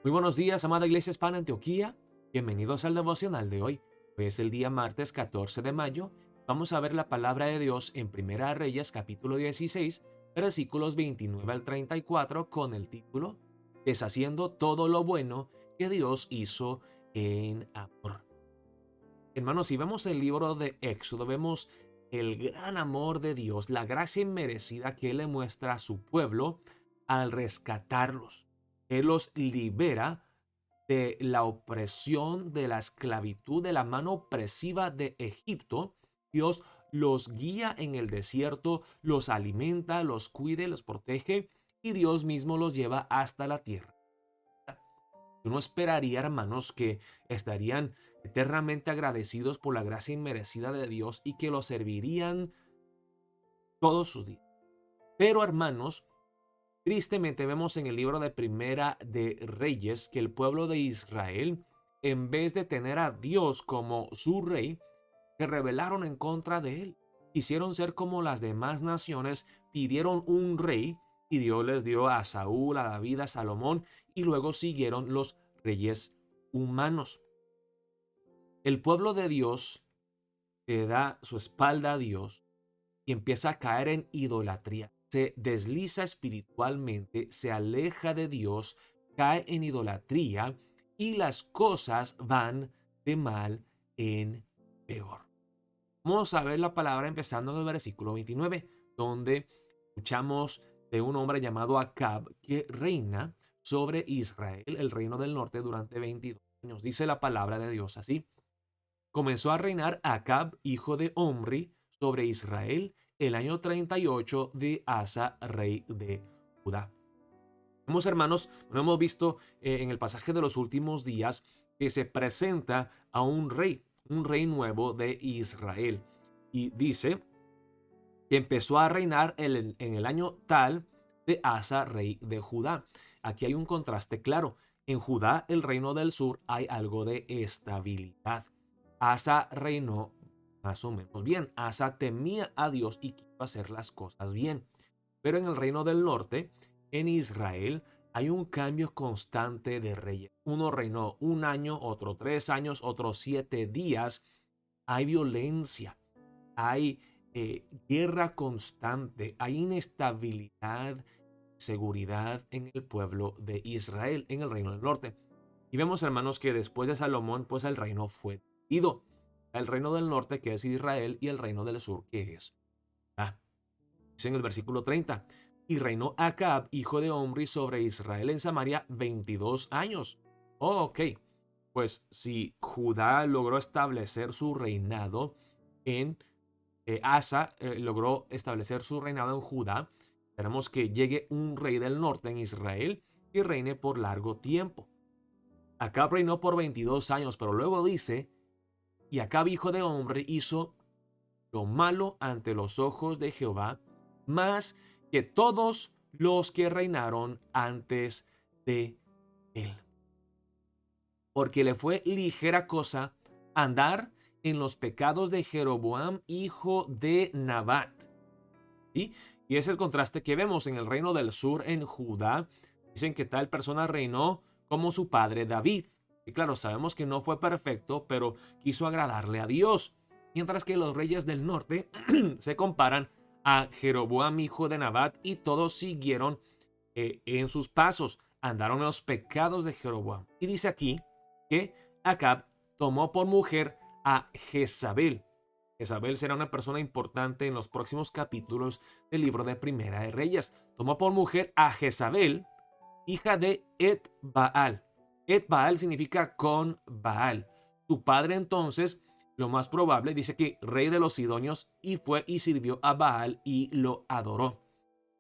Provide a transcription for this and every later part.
Muy buenos días, amada Iglesia Hispana Antioquía. Bienvenidos al devocional de hoy. Hoy es el día martes 14 de mayo. Vamos a ver la palabra de Dios en Primera de Reyes, capítulo 16, versículos 29 al 34, con el título Deshaciendo todo lo bueno que Dios hizo en amor. Hermanos, si vemos el libro de Éxodo, vemos el gran amor de Dios, la gracia inmerecida que Él le muestra a su pueblo al rescatarlos. Él los libera de la opresión, de la esclavitud, de la mano opresiva de Egipto. Dios los guía en el desierto, los alimenta, los cuida, los protege y Dios mismo los lleva hasta la tierra. Uno esperaría, hermanos, que estarían eternamente agradecidos por la gracia inmerecida de Dios y que lo servirían todos sus días. Pero, hermanos, tristemente vemos en el libro de Primera de Reyes que el pueblo de Israel, en vez de tener a Dios como su rey, se rebelaron en contra de él. Quisieron ser como las demás naciones, pidieron un rey y Dios les dio a Saúl, a David, a Salomón y luego siguieron los reyes humanos. El pueblo de Dios le da su espalda a Dios y empieza a caer en idolatría. Se desliza espiritualmente, se aleja de Dios, cae en idolatría y las cosas van de mal en peor. Vamos a ver la palabra empezando en el versículo 29, donde escuchamos de un hombre llamado Acab que reina sobre Israel, el reino del norte, durante 22 años. Dice la palabra de Dios así. Comenzó a reinar Acab, hijo de Omri, sobre Israel el año 38 de Asa, rey de Judá. Vemos, hermanos, no hemos visto en el pasaje de los últimos días que se presenta a un rey nuevo de Israel. Y dice que empezó a reinar en el año tal de Asa, rey de Judá. Aquí hay un contraste claro. En Judá, el reino del sur, hay algo de estabilidad. Asa reinó más o menos bien. Asa temía a Dios y quiso hacer las cosas bien. Pero en el reino del norte, en Israel, hay un cambio constante de reyes. Uno reinó un año, otro 3 años, otro 7 días. Hay violencia, hay guerra constante, hay inestabilidad, seguridad en el pueblo de Israel, en el reino del norte. Y vemos, hermanos, que después de Salomón, pues el reino fue dividido. El reino del norte, que es Israel, y el reino del sur, que es Judá. Dice en el versículo 30, y reinó Acab, hijo de Omri, sobre Israel en Samaria 22 años. Oh, ok. Pues si Judá logró establecer su reinado en Asa, logró establecer su reinado en Judá, tenemos que llegue un rey del norte en Israel y reine por largo tiempo. Acab reinó por 22 años, pero luego dice, y Acab, hijo de Omri, hizo lo malo ante los ojos de Jehová, más que todos los que reinaron antes de él. Porque le fue ligera cosa andar en los pecados de Jeroboam, hijo de Nabat. ¿Sí? Y es el contraste que vemos en el reino del sur, en Judá. Dicen que tal persona reinó como su padre David. Y claro, sabemos que no fue perfecto, pero quiso agradarle a Dios. Mientras que los reyes del norte se comparan a Jeroboam, hijo de Nabat, y todos siguieron en sus pasos, andaron en los pecados de Jeroboam. Y dice aquí que Acab tomó por mujer a Jezabel. Jezabel será una persona importante en los próximos capítulos del libro de Primera de Reyes. Tomó por mujer a Jezabel, hija de Et-Baal. Et-Baal significa con Baal. Su padre entonces, lo más probable, dice que rey de los sidonios, y fue y sirvió a Baal y lo adoró.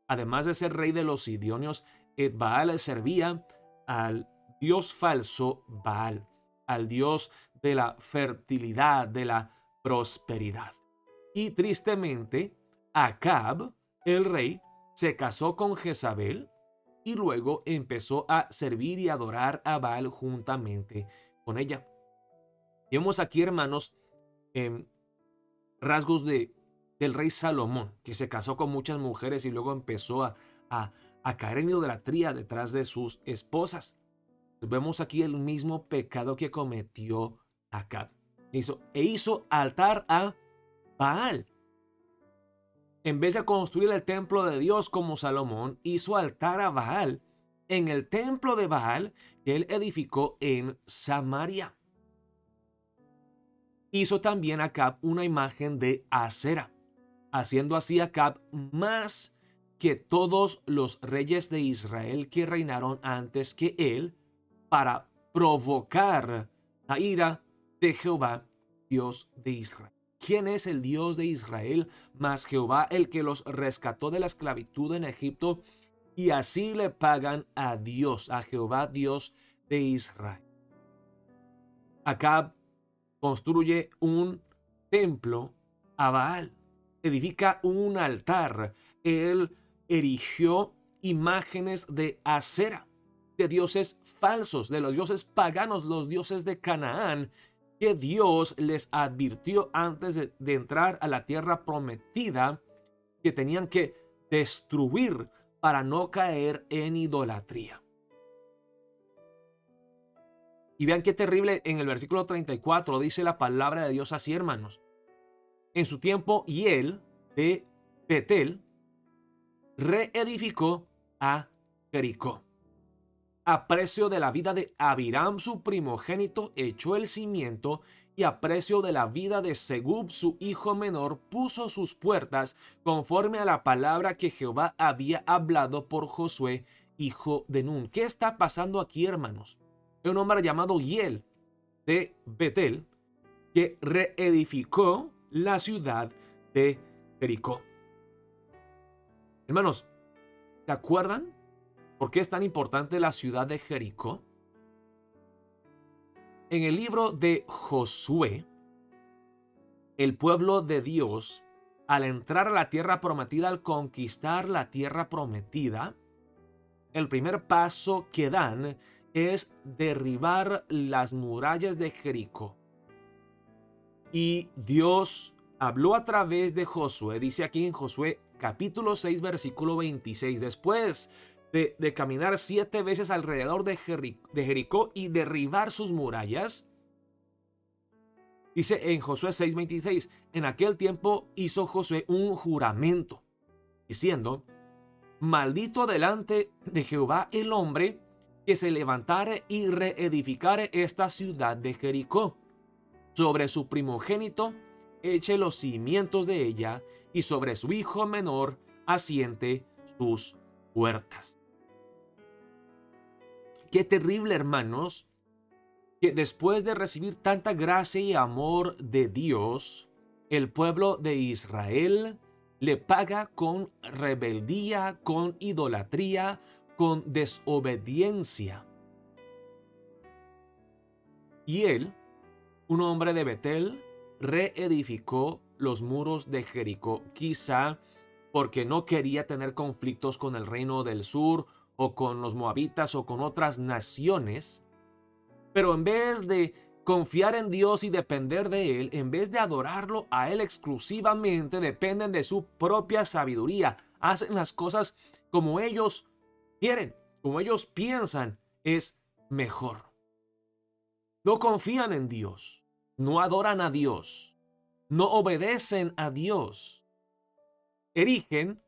Además de ser rey de los sidonios, Et-Baal servía al dios falso Baal, al dios de la fertilidad, de la prosperidad. Y tristemente, Acab, el rey, se casó con Jezabel y luego empezó a servir y adorar a Baal juntamente con ella. Y vemos aquí, hermanos, rasgos del rey Salomón, que se casó con muchas mujeres y luego empezó a caer en idolatría detrás de sus esposas. Vemos aquí el mismo pecado que cometió Acab. Hizo altar a Baal. En vez de construir el templo de Dios como Salomón, hizo altar a Baal en el templo de Baal que él edificó en Samaria. Hizo también Acab una imagen de Acera, haciendo así Acab más que todos los reyes de Israel que reinaron antes que él, para provocar la ira de Jehová, Dios de Israel. ¿Quién es el Dios de Israel? Más Jehová, el que los rescató de la esclavitud en Egipto, y así le pagan a Dios, a Jehová, Dios de Israel. Acab construye un templo a Baal, edifica un altar. Él erigió imágenes de Acera, de dioses falsos, de los dioses paganos, los dioses de Canaán, que Dios les advirtió antes de entrar a la tierra prometida, que tenían que destruir para no caer en idolatría. Y vean qué terrible, en el versículo 34 dice la palabra de Dios así, hermanos. En su tiempo, Hiel de Betel reedificó a Jericó. A precio de la vida de Abiram, su primogénito, echó el cimiento, y a precio de la vida de Segub, su hijo menor, puso sus puertas, conforme a la palabra que Jehová había hablado por Josué, hijo de Nun. ¿Qué está pasando aquí, hermanos? Un hombre llamado Hiel de Betel, que reedificó la ciudad de Jericó. Hermanos, ¿se acuerdan por qué es tan importante la ciudad de Jericó? En el libro de Josué, el pueblo de Dios, al entrar a la tierra prometida, al conquistar la tierra prometida, el primer paso que dan es derribar las murallas de Jericó. Y Dios habló a través de Josué, dice aquí en Josué capítulo 6, versículo 26, después de caminar 7 veces alrededor de Jericó y derribar sus murallas, dice en Josué 6:26, en aquel tiempo hizo Josué un juramento, diciendo: maldito delante de Jehová el hombre que se levantare y reedificare esta ciudad de Jericó. Sobre su primogénito eche los cimientos de ella, y sobre su hijo menor asiente sus puertas. Qué terrible, hermanos, que después de recibir tanta gracia y amor de Dios, el pueblo de Israel le paga con rebeldía, con idolatría, con desobediencia. Y él, un hombre de Betel, reedificó los muros de Jericó, quizá porque no quería tener conflictos con el reino del sur o con los moabitas o con otras naciones. Pero en vez de confiar en Dios y depender de Él, en vez de adorarlo a Él exclusivamente, dependen de su propia sabiduría. Hacen las cosas como ellos quieren, como ellos piensan es mejor. No confían en Dios, no adoran a Dios, no obedecen a Dios. Erigen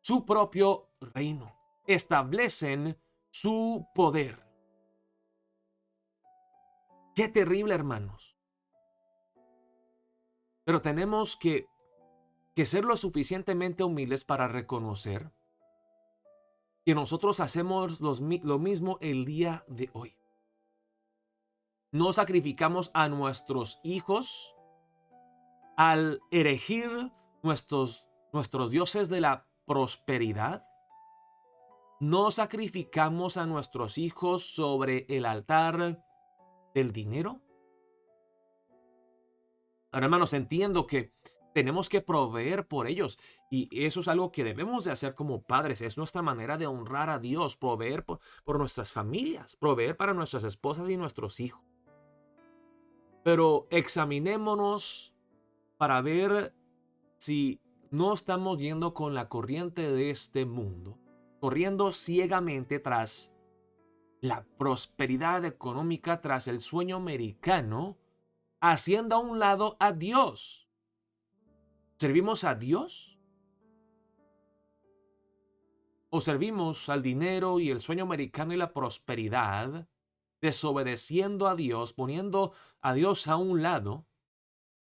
su propio reino, establecen su poder. Qué terrible, hermanos. Pero tenemos que ser lo suficientemente humildes para reconocer que nosotros hacemos lo mismo el día de hoy. No sacrificamos a nuestros hijos al erigir nuestros dioses de la prosperidad. No sacrificamos a nuestros hijos sobre el altar del dinero. Ahora, hermanos, entiendo que tenemos que proveer por ellos, y eso es algo que debemos de hacer como padres. Es nuestra manera de honrar a Dios, proveer por nuestras familias, proveer para nuestras esposas y nuestros hijos. Pero examinémonos para ver si no estamos yendo con la corriente de este mundo, corriendo ciegamente tras la prosperidad económica tras el sueño americano, haciendo a un lado a Dios. ¿Servimos a Dios? ¿O servimos al dinero y el sueño americano y la prosperidad, desobedeciendo a Dios, poniendo a Dios a un lado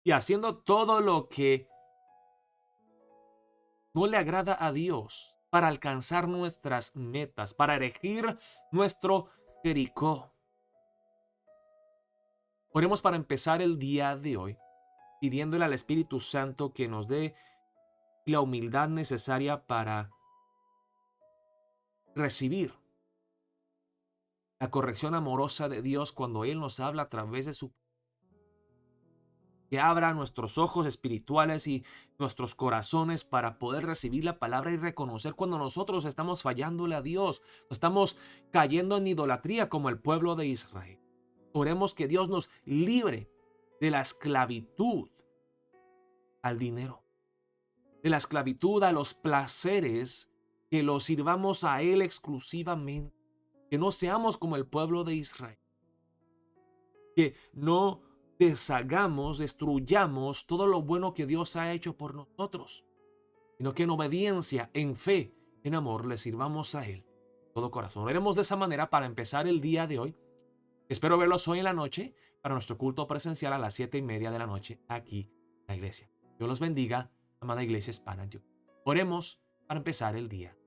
y haciendo todo lo que no le agrada a Dios para alcanzar nuestras metas, para erigir nuestro Jericó? Oremos para empezar el día de hoy, pidiéndole al Espíritu Santo que nos dé la humildad necesaria para recibir la corrección amorosa de Dios cuando Él nos habla a través de su... Que abra nuestros ojos espirituales y nuestros corazones para poder recibir la palabra y reconocer cuando nosotros estamos fallándole a Dios, estamos cayendo en idolatría como el pueblo de Israel. Oremos que Dios nos libre de la esclavitud al dinero, de la esclavitud a los placeres, que los sirvamos a Él exclusivamente, que no seamos como el pueblo de Israel, que no deshagamos, destruyamos todo lo bueno que Dios ha hecho por nosotros, sino que en obediencia, en fe, en amor, le sirvamos a Él todo corazón. Oremos de esa manera para empezar el día de hoy. Espero verlos hoy en la noche para nuestro culto presencial a las 7:30 de la noche aquí en la iglesia. Dios los bendiga, amada iglesia Hispana Antioquia. Oremos para empezar el día.